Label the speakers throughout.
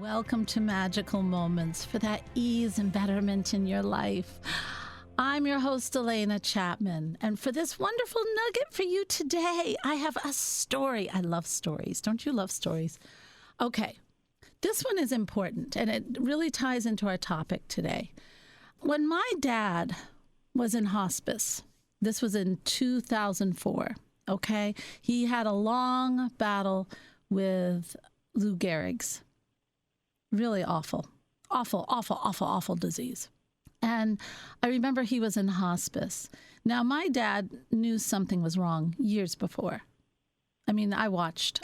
Speaker 1: Welcome to Magical Moments for that ease and betterment in your life. I'm your host, Alena Chapman, and for this wonderful nugget for you today, I have a story. I love stories. Don't you love stories? Okay, this one is important, and it really ties into our topic today. When my dad was in hospice, this was in 2004, okay? He had a long battle with Lou Gehrig's. Really awful disease. And I remember he was in hospice. Now, my dad knew something was wrong years before. I mean, I watched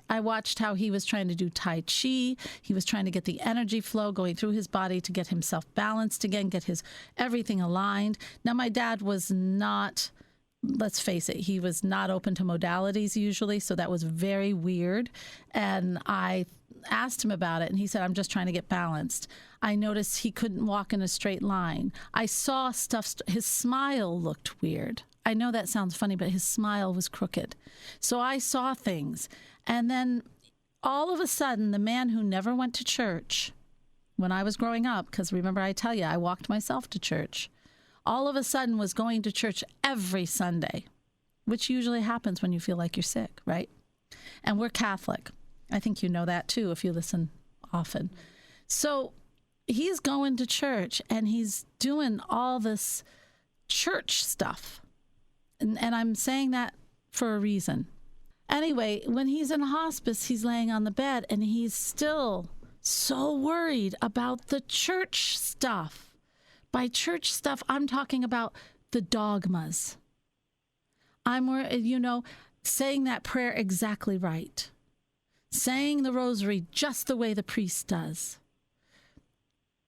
Speaker 1: how he was trying to do Tai Chi. He was trying to get the energy flow going through his body to get himself balanced again, get his everything aligned. Now, my dad was not, let's face it, he was not open to modalities usually, so that was very weird. And I asked him about it, and he said, I'm just trying to get balanced. I noticed he couldn't walk in a straight line. I saw stuff, his smile looked weird. I know that sounds funny, but his smile was crooked. So I saw things. And then all of a sudden, the man who never went to church when I was growing up, because remember I tell you, I walked myself to church, all of a sudden was going to church every Sunday, which usually happens when you feel like you're sick, right? And we're Catholic. I think you know that too if you listen often. So he's going to church and he's doing all this church stuff. And I'm saying that for a reason. Anyway, when he's in hospice, he's laying on the bed and he's still so worried about the church stuff. By church stuff, I'm talking about the dogmas. I'm worried, saying that prayer exactly right. Saying the rosary just the way the priest does.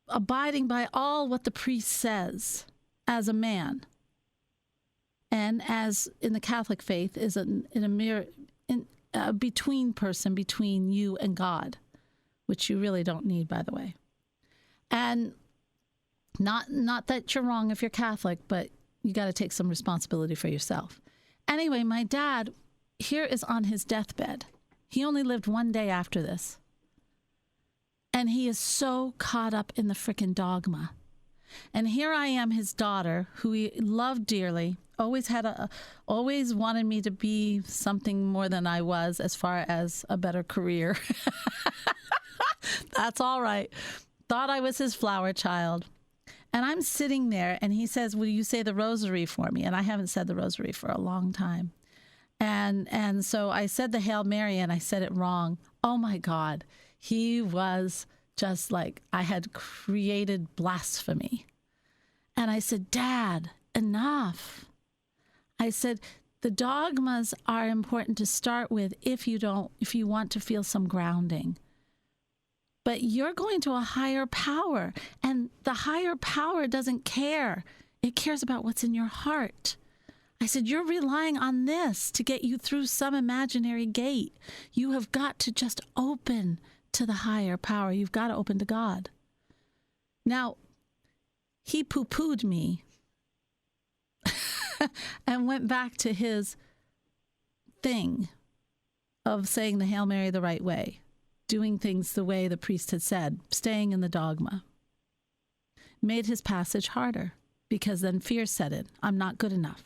Speaker 1: Abiding by all what the priest says as a man. And as in the Catholic faith is a between person between you and God, which you really don't need, by the way. And not that you're wrong if you're Catholic, but you got to take some responsibility for yourself. Anyway, my dad here is on his deathbed. He only lived one day after this. And he is so caught up in the frickin' dogma. And here I am, his daughter, who he loved dearly, always wanted me to be something more than I was as far as a better career. That's all right. Thought I was his flower child. And I'm sitting there and he says, will you say the rosary for me? And I haven't said the rosary for a long time. And so I said the Hail Mary and I said it wrong. Oh my God. He was just like I had created blasphemy. And I said, Dad, enough. I said, the dogmas are important to start with if you want to feel some grounding. But you're going to a higher power, and the higher power doesn't care. It cares about what's in your heart. I said, you're relying on this to get you through some imaginary gate. You have got to just open to the higher power. You've got to open to God. Now, he poo-pooed me and went back to his thing of saying the Hail Mary the right way, doing things the way the priest had said, staying in the dogma. Made his passage harder because then fear set in. I'm not good enough.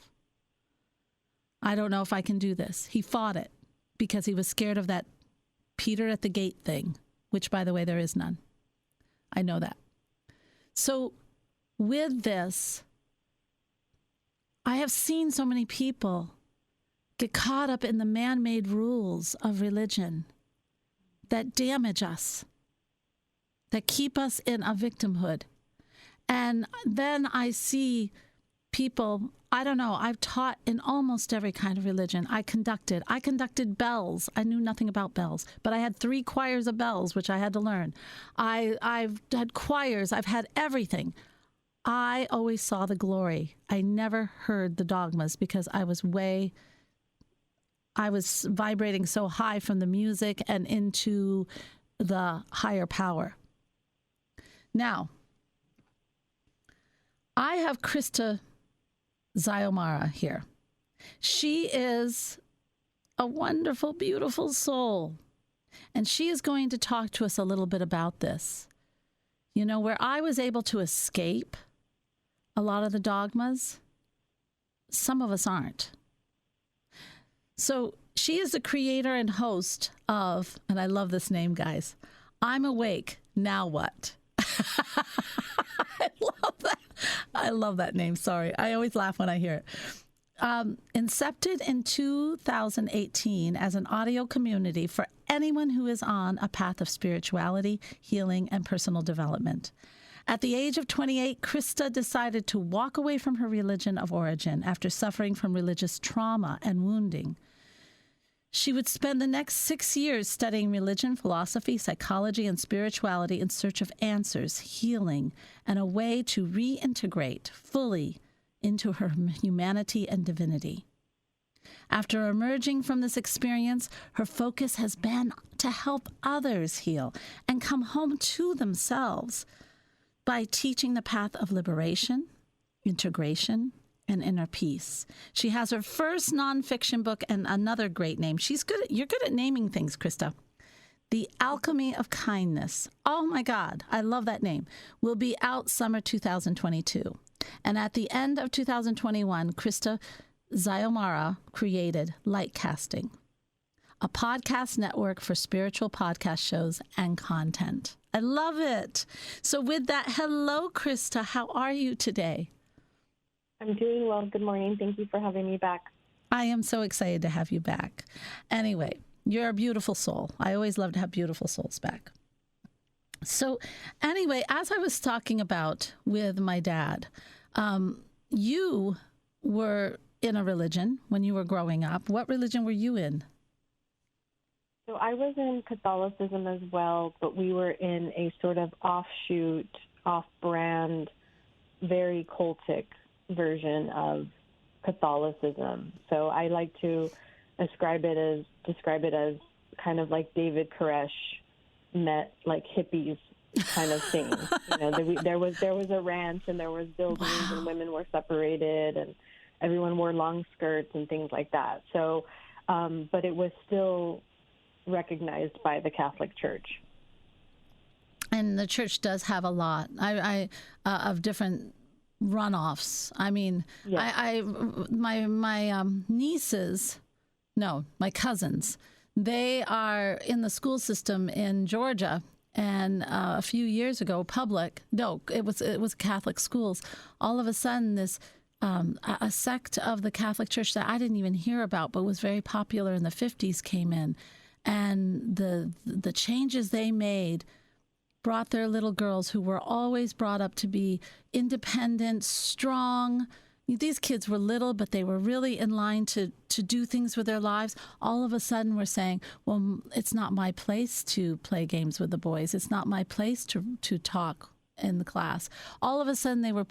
Speaker 1: I don't know if I can do this. He fought it because he was scared of that Peter at the gate thing, which, by the way, there is none. I know that. So with this, I have seen so many people get caught up in the man-made rules of religion that damage us, that keep us in a victimhood. And then I see people, I don't know, I've taught in almost every kind of religion. I conducted bells. I knew nothing about bells, but I had 3 choirs of bells, which I had to learn. I've had choirs. I've had everything. I always saw the glory. I never heard the dogmas because I was vibrating so high from the music and into the higher power. Now, I have Krista Xiomara here. She is a wonderful, beautiful soul. And she is going to talk to us a little bit about this. You know, where I was able to escape a lot of the dogmas, some of us aren't. So she is the creator and host of, and I love this name, guys, I'm Awake, Now What? I love that. I love that name. Sorry. I always laugh when I hear it. Incepted in 2018 as an audio community for anyone who is on a path of spirituality, healing, and personal development. At the age of 28, Krista decided to walk away from her religion of origin after suffering from religious trauma and wounding. She would spend the next 6 years studying religion, philosophy, psychology, and spirituality in search of answers, healing, and a way to reintegrate fully into her humanity and divinity. After emerging from this experience, her focus has been to help others heal and come home to themselves by teaching the path of liberation, integration, and inner peace. She has her first nonfiction book and another great name. You're good at naming things, Krista. The Alchemy of Kindness. Oh my God, I love that name. Will be out summer 2022. And at the end of 2021, Krista Xiomara created Lightcasting, a podcast network for spiritual podcast shows and content. I love it. So with that, hello, Krista. How are you today?
Speaker 2: I'm doing well. Good morning. Thank you for having me back.
Speaker 1: I am so excited to have you back. Anyway, you're a beautiful soul. I always love to have beautiful souls back. So anyway, as I was talking about with my dad, you were in a religion when you were growing up. What religion were you in?
Speaker 2: So I was in Catholicism as well, but we were in a sort of offshoot, off-brand, very cultic version of Catholicism. So I like to describe it as kind of like David Koresh met like hippies kind of thing. You know, there was a ranch and there was buildings and women were separated and everyone wore long skirts and things like that. So, but it was still recognized by the Catholic Church.
Speaker 1: And the church does have a lot of different runoffs. I mean, yeah. My nieces, no, my cousins, they are in the school system in Georgia. And a few years ago, it was Catholic schools. All of a sudden, this a sect of the Catholic Church that I didn't even hear about, but was very popular in the 50s, came in, and the changes they made brought their little girls, who were always brought up to be independent, strong. These kids were little, but they were really in line to do things with their lives. All of a sudden, we're saying, well, it's not my place to play games with the boys. It's not my place to talk in the class. All of a sudden, they were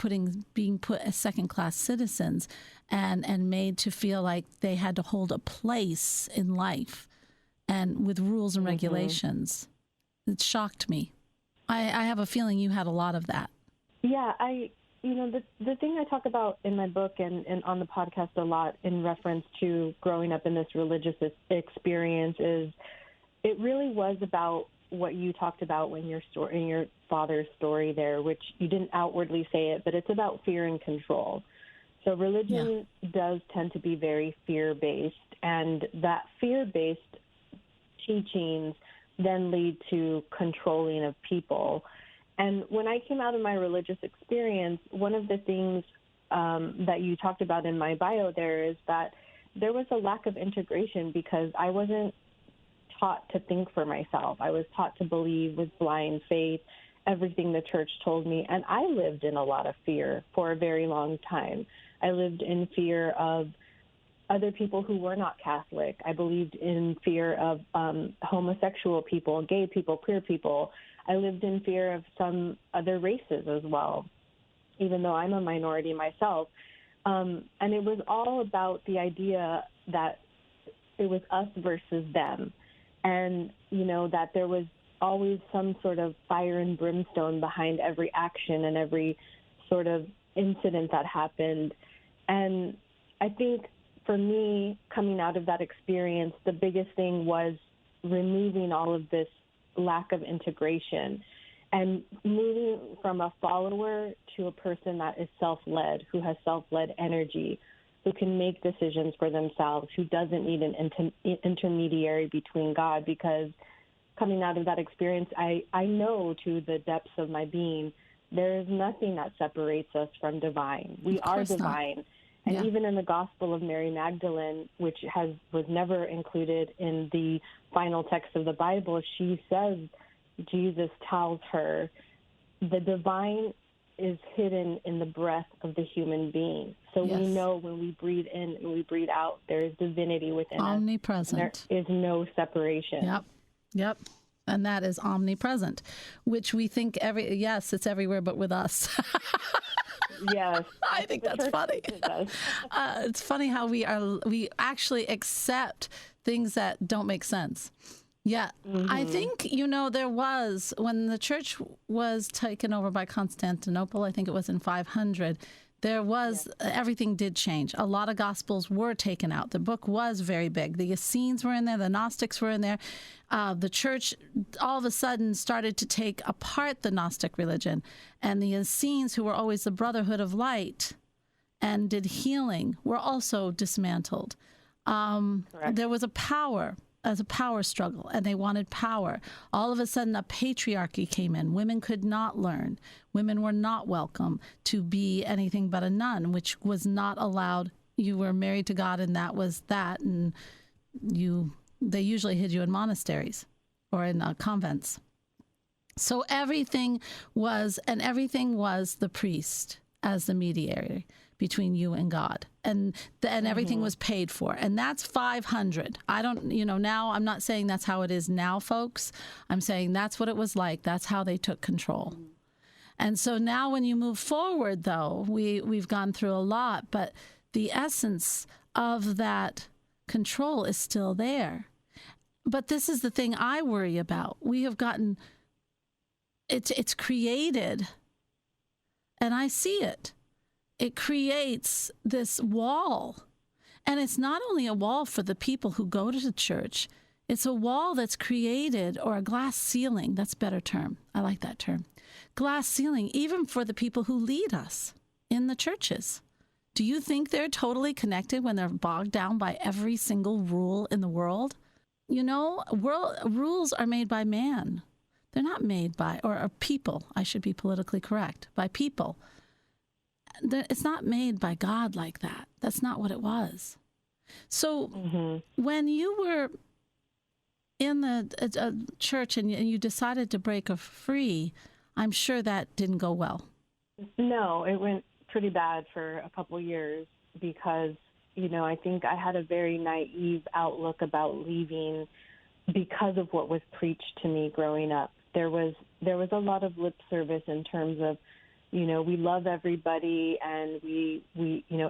Speaker 1: being put as second-class citizens and made to feel like they had to hold a place in life and with rules and regulations. It shocked me. I have a feeling you had a lot of that.
Speaker 2: Yeah, the thing I talk about in my book and on the podcast a lot in reference to growing up in this religious experience is it really was about what you talked about in your father's story there, which you didn't outwardly say it, but it's about fear and control. So religion does tend to be very fear-based, and that fear-based teachings then lead to controlling of people. And when I came out of my religious experience, one of the things that you talked about in my bio there is that there was a lack of integration because I wasn't taught to think for myself. I was taught to believe with blind faith everything the church told me. And I lived in a lot of fear for a very long time. I lived in fear of other people who were not Catholic. I believed in fear of homosexual people, gay people, queer people. I lived in fear of some other races as well, even though I'm a minority myself. And it was all about the idea that it was us versus them. And, that there was always some sort of fire and brimstone behind every action and every sort of incident that happened. And I think for me, coming out of that experience, the biggest thing was removing all of this lack of integration and moving from a follower to a person that is self-led, who has self-led energy, who can make decisions for themselves, who doesn't need an intermediary between God. Because coming out of that experience, I know to the depths of my being, there is nothing that separates us from divine. We are divine. And even in the Gospel of Mary Magdalene, which was never included in the final text of the Bible, she says, Jesus tells her, the divine is hidden in the breath of the human being. So we know when we breathe in and we breathe out, there is divinity within us.
Speaker 1: Omnipresent.
Speaker 2: There is no separation.
Speaker 1: Yep. And that is omnipresent, which we think it's everywhere but with us.
Speaker 2: Yes.
Speaker 1: I think that's funny. It's funny how we actually accept things that don't make sense. Yeah. Mm-hmm. I think, there was, when the church was taken over by Constantinople, I think it was in 500, there was, everything did change. A lot of gospels were taken out. The book was very big. The Essenes were in there. The Gnostics were in there. The church all of a sudden started to take apart the Gnostic religion. And the Essenes, who were always the Brotherhood of Light and did healing, were also dismantled. There was a power struggle, and they wanted power. All of a sudden, a patriarchy came in. Women could not learn. Women were not welcome to be anything but a nun, which was not allowed. You were married to God, and that was that. And they usually hid you in monasteries or in convents. So everything was the priest as the mediator between you and God. And everything was paid for. And that's 500. I don't, now I'm not saying that's how it is now, folks. I'm saying that's what it was like. That's how they took control. And so now when you move forward, though, we've gone through a lot, but the essence of that control is still there. But this is the thing I worry about. We have gotten, it's created, and I see it. It creates this wall. And it's not only a wall for the people who go to the church. It's a wall that's created, or a glass ceiling. That's a better term. I like that term. Glass ceiling, even for the people who lead us in the churches. Do you think they're totally connected when they're bogged down by every single rule in the world? Rules are made by man. They're not made by, or people. I should be politically correct. By people. It's not made by God like that. That's not what it was. So when you were in the church and you decided to break free, I'm sure that didn't go well.
Speaker 2: No, it went pretty bad for a couple years because, I think I had a very naive outlook about leaving because of what was preached to me growing up. There was a lot of lip service in terms of, we love everybody and we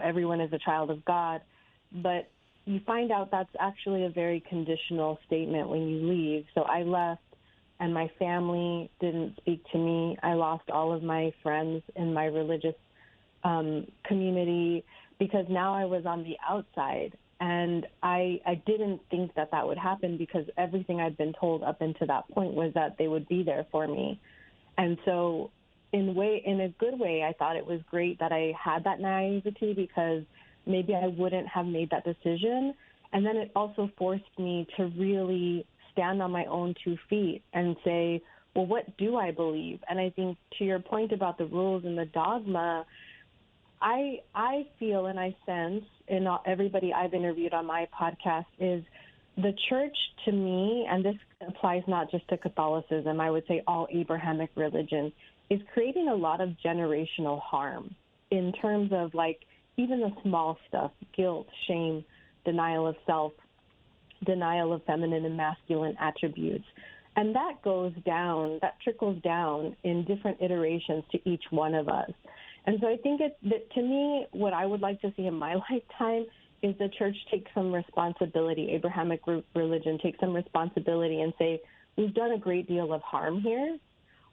Speaker 2: everyone is a child of God. But you find out that's actually a very conditional statement when you leave. So I left and my family didn't speak to me. I lost all of my friends in my religious community because now I was on the outside. And I didn't think that would happen because everything I'd been told up until that point was that they would be there for me. And so in a good way, I thought it was great that I had that naivety because maybe I wouldn't have made that decision. And then it also forced me to really stand on my own 2 feet and say, well, what do I believe? And I think to your point about the rules and the dogma, I feel and I sense in everybody I've interviewed on my podcast is the church to me, and this applies not just to Catholicism, I would say all Abrahamic religions, is creating a lot of generational harm in terms of even the small stuff, guilt, shame, denial of self, denial of feminine and masculine attributes. And that trickles down in different iterations to each one of us. And so I think to me, what I would like to see in my lifetime is the church take some responsibility, Abrahamic religion take some responsibility and say, we've done a great deal of harm here.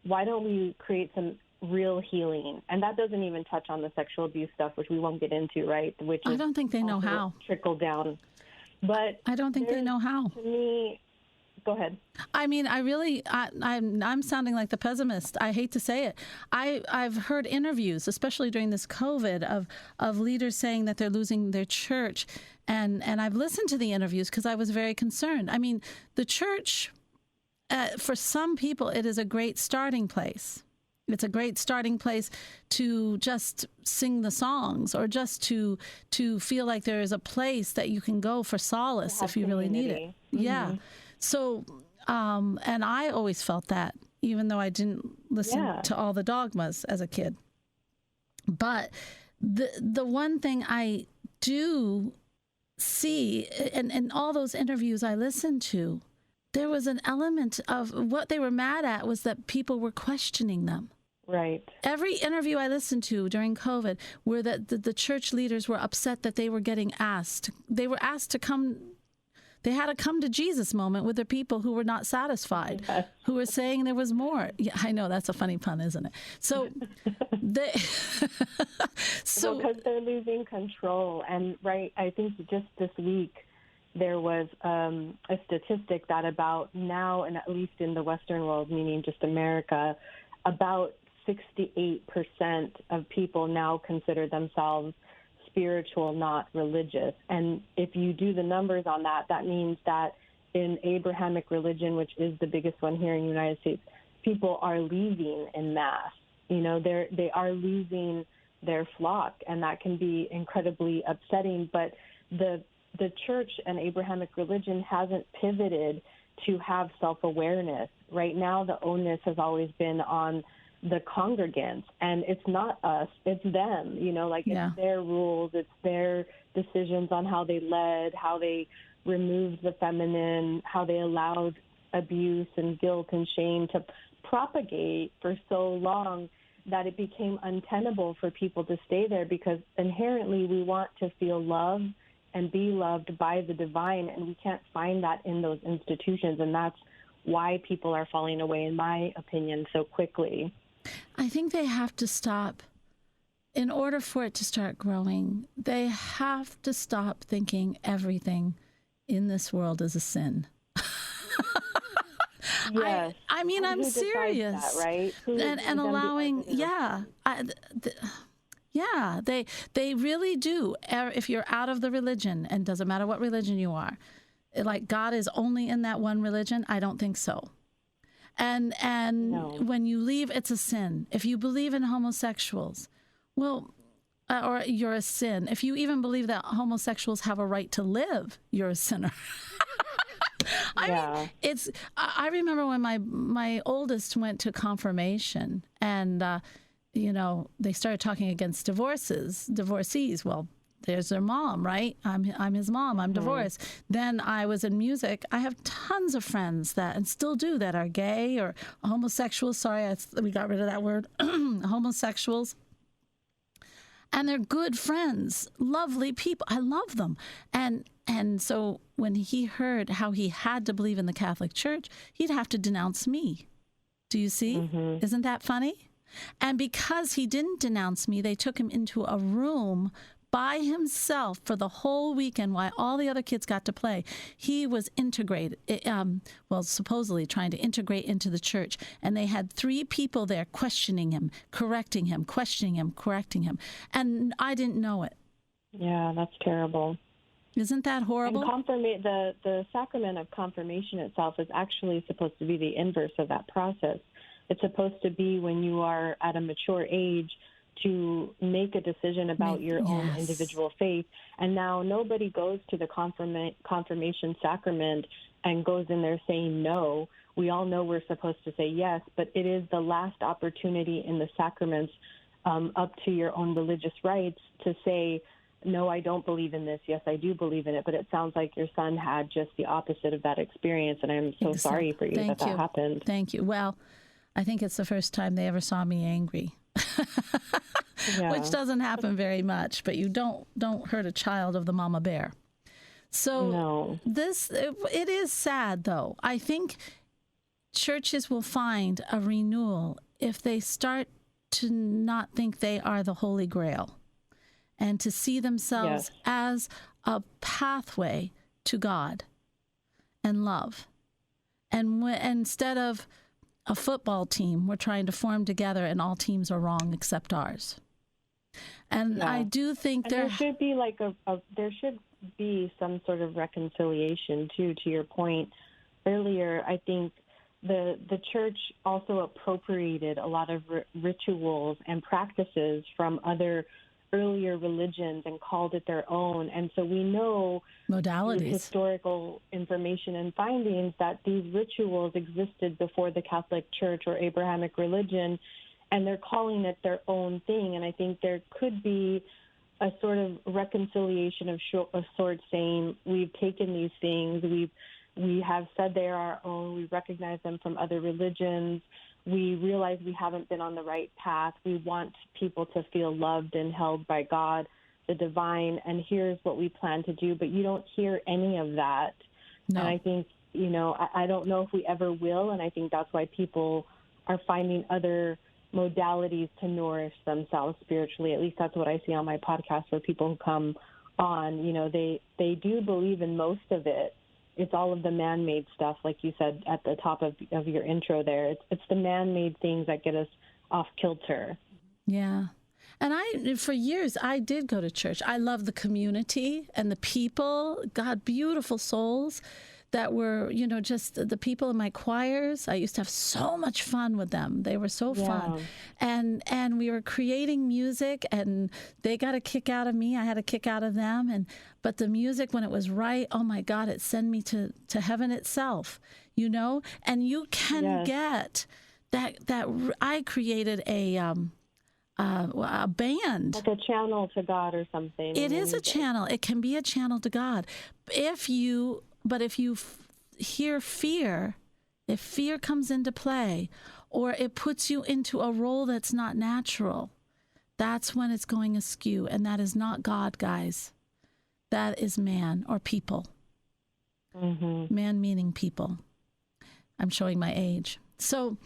Speaker 2: Why don't we create some real healing? And that doesn't even touch on the sexual abuse stuff, which we won't get into, right? Which
Speaker 1: I don't think they know how.
Speaker 2: Trickle down. But
Speaker 1: I don't think they know how.
Speaker 2: Go ahead.
Speaker 1: I mean, I'm sounding like the pessimist. I hate to say it. I've heard interviews, especially during this COVID, of leaders saying that they're losing their church, and I've listened to the interviews because I was very concerned. I mean, the church, for some people, it is a great starting place. It's a great starting place to just sing the songs, or just to feel like there is a place that you can go for solace if you really need it.
Speaker 2: Mm-hmm.
Speaker 1: Yeah. So, and I always felt that, even though I didn't listen to all the dogmas as a kid. But the one thing I do see, and all those interviews I listened to, there was an element of what they were mad at was that people were questioning them.
Speaker 2: Right.
Speaker 1: Every interview I listened to during COVID, where the church leaders were upset that they were getting asked. They were asked to come. They had a come to Jesus moment with the people who were not satisfied, who were saying there was more. Yeah, I know, that's a funny pun, isn't it? So,
Speaker 2: because they're losing control. And I think just this week, there was a statistic that about now, and at least in the Western world, meaning just America, about 68% of people now consider themselves spiritual, not religious. And if you do the numbers on that, that means that in Abrahamic religion, which is the biggest one here in the United States, people are leaving en masse. They are losing their flock, and that can be incredibly upsetting. But the church and Abrahamic religion hasn't pivoted to have self-awareness. Right now, the onus has always been on the congregants, and it's not us, it's them. It's their rules, it's their decisions on how they led, how they removed the feminine, how they allowed abuse and guilt and shame to propagate for so long that it became untenable for people to stay there, because inherently we want to feel loved and be loved by the divine, and we can't find that in those institutions, and that's why people are falling away, in my opinion, so quickly.
Speaker 1: I think they have to stop. In order for it to start growing, they have to stop thinking everything in this world is a sin.
Speaker 2: Yes.
Speaker 1: I mean, I'm serious.
Speaker 2: That, right?
Speaker 1: And allowing, they really do. If you're out of the religion, and doesn't matter what religion you are, like God is only in that one religion, I don't think so. And no. When you leave, it's a sin. If you believe in homosexuals, well, or you're a sin. If you even believe that homosexuals have a right to live, you're a sinner. I mean, I remember when my oldest went to confirmation, and they started talking against divorcees. Well, there's their mom, right? I'm his mom. I'm divorced. Then I was in music. I have tons of friends and still do, that are gay or homosexuals. Sorry, we got rid of that word. Homosexuals. And they're good friends, lovely people. I love them. And so when he heard how he had to believe in the Catholic Church, he'd have to denounce me. Do you see? Mm-hmm. Isn't that funny? And because he didn't denounce me, they took him into a room by himself for the whole weekend while all the other kids got to play. He was integrated, supposedly trying to integrate into the church. And they had 3 people there questioning him, correcting him, questioning him, correcting him. And I didn't know it.
Speaker 2: Yeah, that's terrible.
Speaker 1: Isn't that horrible?
Speaker 2: And the sacrament of confirmation itself is actually supposed to be the inverse of that process. It's supposed to be when you are at a mature age to make a decision about your own individual faith. And now nobody goes to the confirmation sacrament and goes in there saying no. We all know we're supposed to say yes, but it is the last opportunity in the sacraments, up to your own religious rights, to say, no, I don't believe in this. Yes, I do believe in it. But it sounds like your son had just the opposite of that experience, and I'm so sorry for you that happened.
Speaker 1: Thank you. Well, I think it's the first time they ever saw me angry. Which doesn't happen very much, but you don't hurt a child of the mama bear. So it is sad, though. I think churches will find a renewal if they start to not think they are the Holy Grail, and to see themselves as a pathway to God and love. And instead of a football team, we're trying to form together, and all teams are wrong except ours. And
Speaker 2: Yeah.
Speaker 1: I do think
Speaker 2: there should be like there should be some sort of reconciliation too. To your point earlier, I think the church also appropriated a lot of rituals and practices from other earlier religions and called it their own. And so we know
Speaker 1: modalities,
Speaker 2: historical information and findings that these rituals existed before the Catholic Church or Abrahamic religion, and they're calling it their own thing. And I think there could be a sort of reconciliation of sorts, saying we've taken these things, we have said they are our own, we recognize them from other religions, we realize we haven't been on the right path, we want people to feel loved and held by God, the divine, and here's what we plan to do. But you don't hear any of that.
Speaker 1: No.
Speaker 2: And I think, I don't know if we ever will, and I think that's why people are finding other modalities to nourish themselves spiritually. At least that's what I see on my podcast for people who come on. They do believe in most of it. It's all of the man-made stuff, like you said at the top of your intro there. It's the man-made things that get us off kilter.
Speaker 1: Yeah. And for years, I did go to church. I love the community and the people. God, beautiful souls that were, just the people in my choirs. I used to have so much fun with them. They were so fun. And we were creating music, and they got a kick out of me. I had a kick out of them. But the music, when it was right, oh my God, it sent me to heaven itself, And you can get that. I created a band.
Speaker 2: Like a channel to God or something.
Speaker 1: It is a channel. It can be a channel to God. If you hear fear, if fear comes into play, or it puts you into a role that's not natural, that's when it's going askew. And that is not God, guys. That is man or people. Mm-hmm. Man meaning people. I'm showing my age. So,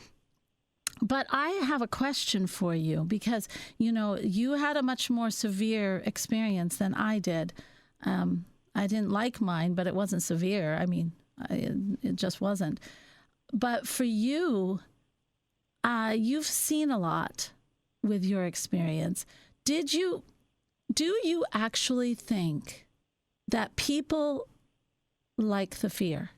Speaker 1: but I have a question for you, because, you had a much more severe experience than I did. I didn't like mine, but it wasn't severe. I mean, it just wasn't. But for you, you've seen a lot with your experience. Do you actually think that people like the fear?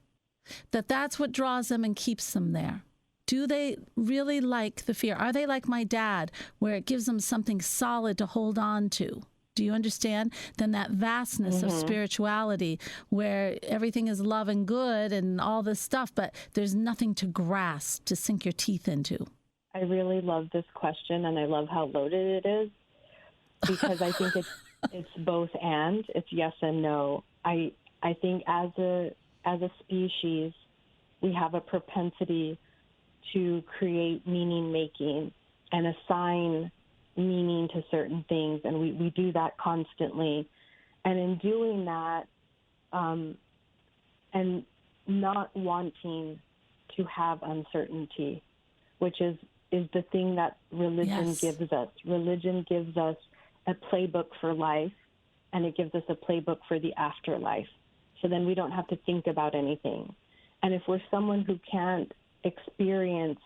Speaker 1: That's what draws them and keeps them there? Do they really like the fear? Are they like my dad, where it gives them something solid to hold on to? Do you understand? Then that vastness of spirituality, where everything is love and good and all this stuff, but there's nothing to grasp, to sink your teeth into.
Speaker 2: I really love this question, and I love how loaded it is, because I think it's both and. It's yes and no. I think as a species, we have a propensity to create meaning making and assign meaning to certain things, and we do that constantly. And in doing that, and not wanting to have uncertainty, which is the thing that religion gives us. Religion gives us a playbook for life, and it gives us a playbook for the afterlife. So then we don't have to think about anything. And if we're someone who can't experience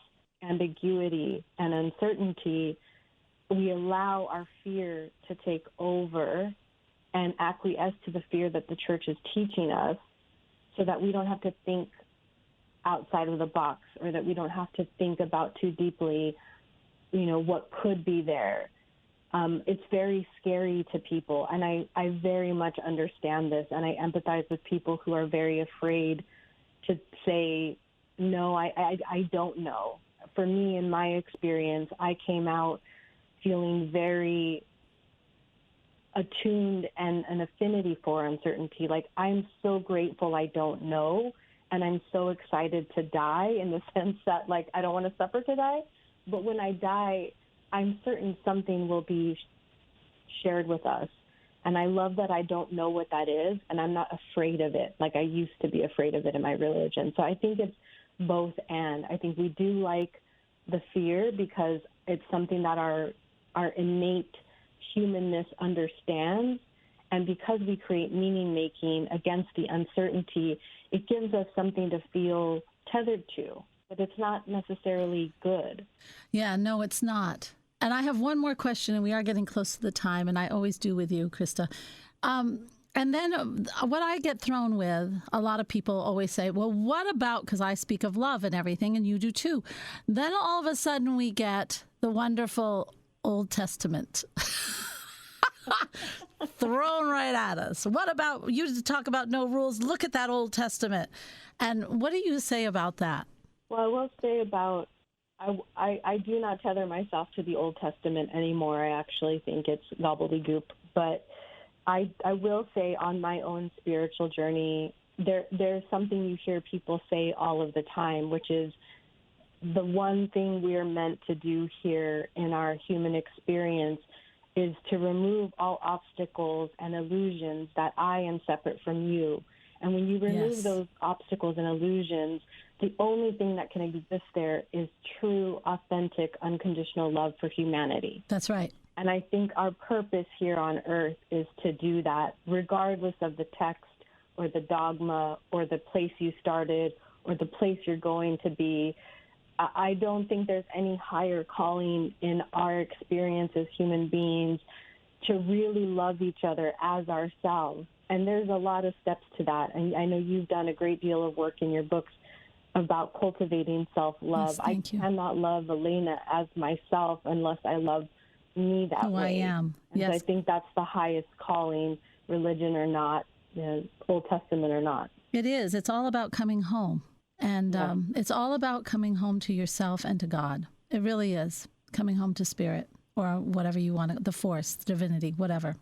Speaker 2: ambiguity and uncertainty, we allow our fear to take over and acquiesce to the fear that the church is teaching us, so that we don't have to think outside of the box, or that we don't have to think about too deeply, what could be there. It's very scary to people, and I very much understand this, and I empathize with people who are very afraid to say, no, I don't know. For me, in my experience, I came out feeling very attuned and an affinity for uncertainty. Like, I'm so grateful I don't know, and I'm so excited to die, in the sense that, like, I don't want to suffer to die, but when I die, I'm certain something will be shared with us. And I love that I don't know what that is, and I'm not afraid of it like I used to be afraid of it in my religion. So I think it's both and. I think we do like the fear because it's something that our innate humanness understands. And because we create meaning-making against the uncertainty, it gives us something to feel tethered to, but it's not necessarily good.
Speaker 1: Yeah, no, it's not. And I have one more question, and we are getting close to the time, and I always do with you, Krista. And then what I get thrown with, a lot of people always say, well, what about, because I speak of love and everything, and you do too. Then all of a sudden we get the wonderful Old Testament thrown right at us. What about you to talk about no rules? Look at that Old Testament. And what do you say about that?
Speaker 2: Well, I will say about, I do not tether myself to the Old Testament anymore. I actually think it's gobbledygook. But I will say on my own spiritual journey, there's something you hear people say all of the time, which is the one thing we're meant to do here in our human experience is to remove all obstacles and illusions that I am separate from you. And when you remove those obstacles and illusions, the only thing that can exist there is true, authentic, unconditional love for humanity.
Speaker 1: That's right.
Speaker 2: And I think our purpose here on earth is to do that, regardless of the text or the dogma or the place you started or the place you're going to be. I don't think there's any higher calling in our experience as human beings to really love each other as ourselves. And there's a lot of steps to that. And I know you've done a great deal of work in your books about cultivating self-love.
Speaker 1: Yes, thank you.
Speaker 2: I cannot love Alena as myself unless I love me that way.
Speaker 1: I am.
Speaker 2: And
Speaker 1: Yes.
Speaker 2: so I think that's the highest calling, religion or not, Old Testament or not.
Speaker 1: It is. It's all about coming home. And it's all about coming home to yourself and to God. It really is. Coming home to spirit or whatever you want, the force, the divinity, whatever.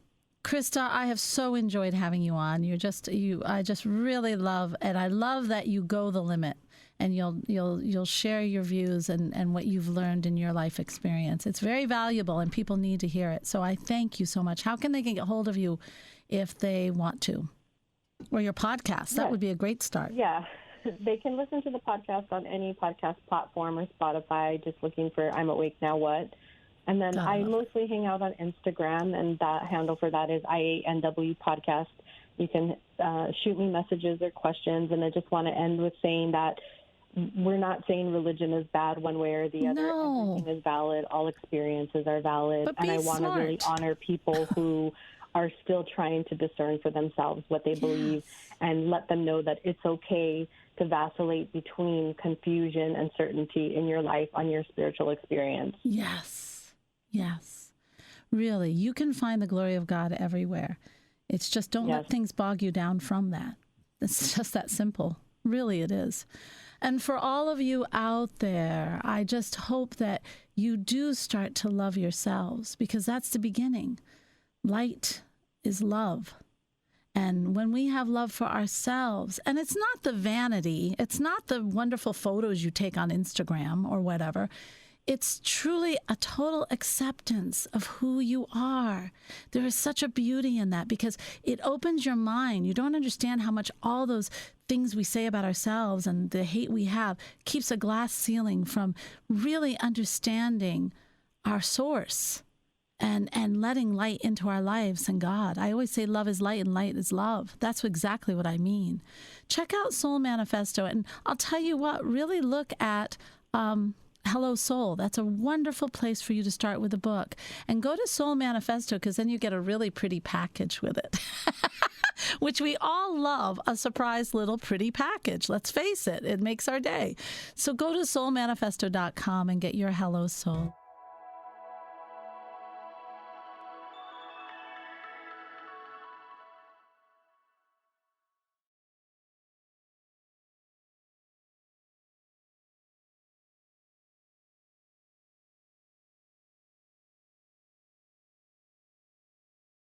Speaker 1: Krista, I have so enjoyed having you on. I just really love, and I love that you go the limit and you'll share your views and what you've learned in your life experience. It's very valuable and people need to hear it. So I thank you so much. How can they get a hold of you if they want to? Or your podcast? That would be a great start.
Speaker 2: Yeah. They can listen to the podcast on any podcast platform or Spotify, just looking for I'm Awake Now What. And then I mostly hang out on Instagram, and that handle for that is IANW Podcast. You can shoot me messages or questions, and I just want to end with saying that we're not saying religion is bad one way or the other.
Speaker 1: No.
Speaker 2: Everything is valid. All experiences are valid.
Speaker 1: But
Speaker 2: and I want to really honor people who are still trying to discern for themselves what they believe and let them know that it's okay to vacillate between confusion and certainty in your life on your spiritual experience.
Speaker 1: Yes. Yes. Really, you can find the glory of God everywhere. It's just don't let things bog you down from that. It's just that simple. Really, it is. And for all of you out there, I just hope that you do start to love yourselves, because that's the beginning. Light is love. And when we have love for ourselves, and it's not the vanity, it's not the wonderful photos you take on Instagram or whatever, it's truly a total acceptance of who you are. There is such a beauty in that because it opens your mind. You don't understand how much all those things we say about ourselves and the hate we have keeps a glass ceiling from really understanding our source and letting light into our lives and God. I always say love is light and light is love. That's exactly what I mean. Check out Soul Manifesto. And I'll tell you what, really look at Hello Soul. That's a wonderful place for you to start with a book. And go to Soul Manifesto, because then you get a really pretty package with it, which we all love, a surprise little pretty package. Let's face it, it makes our day. So go to soulmanifesto.com and get your Hello Soul.